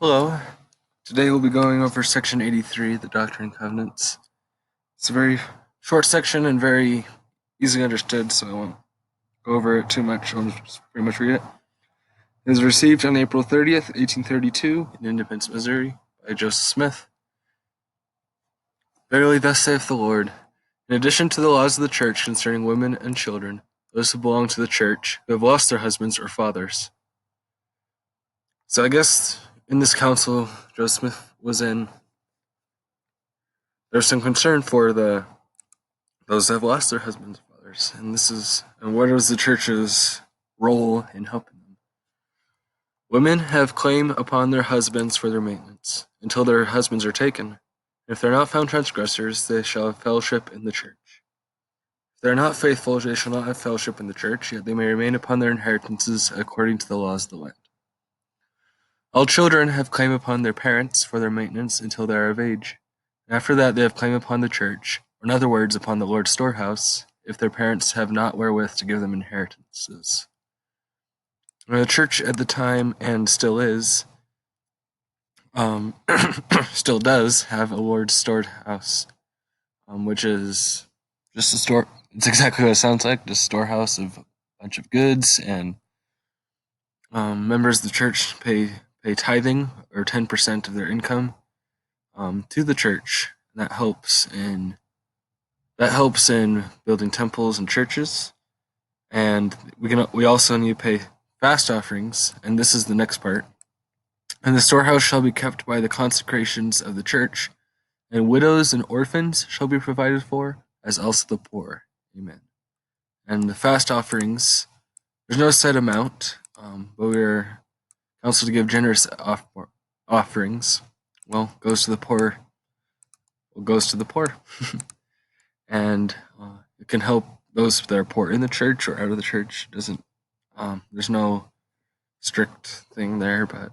Hello. Today we'll be going over section 83, the Doctrine and Covenants. It's a very short section and very easily understood, so I won't go over it too much. I'll just pretty much read it. It was received on April 30th, 1832, in Independence, Missouri, by Joseph Smith. Verily, thus saith the Lord, in addition to the laws of the church concerning women and children, those who belong to the church, who have lost their husbands or fathers. So I guess in this council Joseph Smith was in, there's some concern for those that have lost their husbands and fathers, and what is the church's role in helping them? Women have claim upon their husbands for their maintenance until their husbands are taken. If they are not found transgressors, they shall have fellowship in the church. If they are not faithful, they shall not have fellowship in the church, yet they may remain upon their inheritances according to the laws of the land. All children have claim upon their parents for their maintenance until they are of age. After that they have claim upon the church, or in other words, upon the Lord's storehouse, if their parents have not wherewith to give them inheritances. The church at the time, and still is, still does have a Lord's storehouse, which is just a store. It's exactly what it sounds like, just a storehouse of a bunch of goods, and members of the church pay tithing, or 10% of their income, to the church. And that helps in building temples and churches. And we also need to pay fast offerings, and this is the next part. And the storehouse shall be kept by the consecrations of the church, and widows and orphans shall be provided for, as also the poor. Amen. And the fast offerings, there's no set amount, but we're counseled to give generous offerings. Well, goes to the poor. Well, goes to the poor. And it can help those that are poor in the church or out of the church. Doesn't there's no strict thing there, but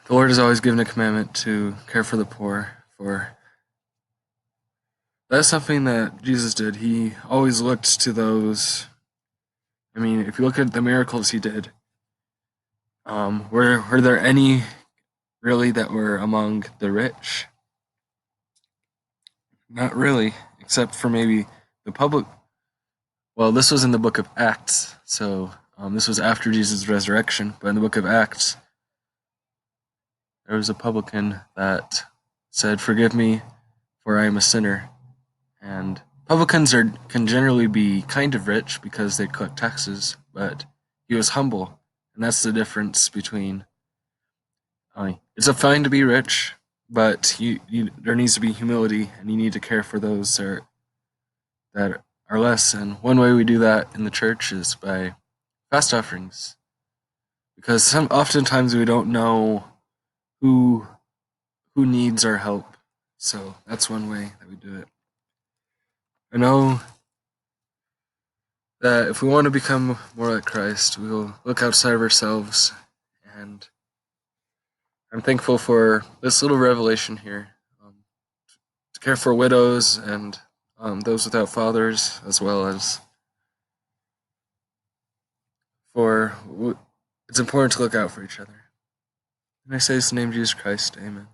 the Lord has always given a commandment to care for the poor. For that's something that Jesus did. He always looked to those. I mean, if you look at the miracles he did, were there any really that were among the rich? Not really, except for maybe the public. Well, this was in the book of Acts, so this was after Jesus' resurrection. But in the book of Acts, there was a publican that said, "Forgive me, for I am a sinner." And publicans can generally be kind of rich because they collect taxes, but he was humble, and that's the difference between. It's a fine to be rich, but there needs to be humility, and you need to care for those that are less. And one way we do that in the church is by fast offerings, because oftentimes we don't know who needs our help. So that's one way that we do it. I know that if we want to become more like Christ, we will look outside of ourselves, and I'm thankful for this little revelation here, to care for widows and those without fathers, as well as it's important to look out for each other. And I say this in the name of Jesus Christ, amen.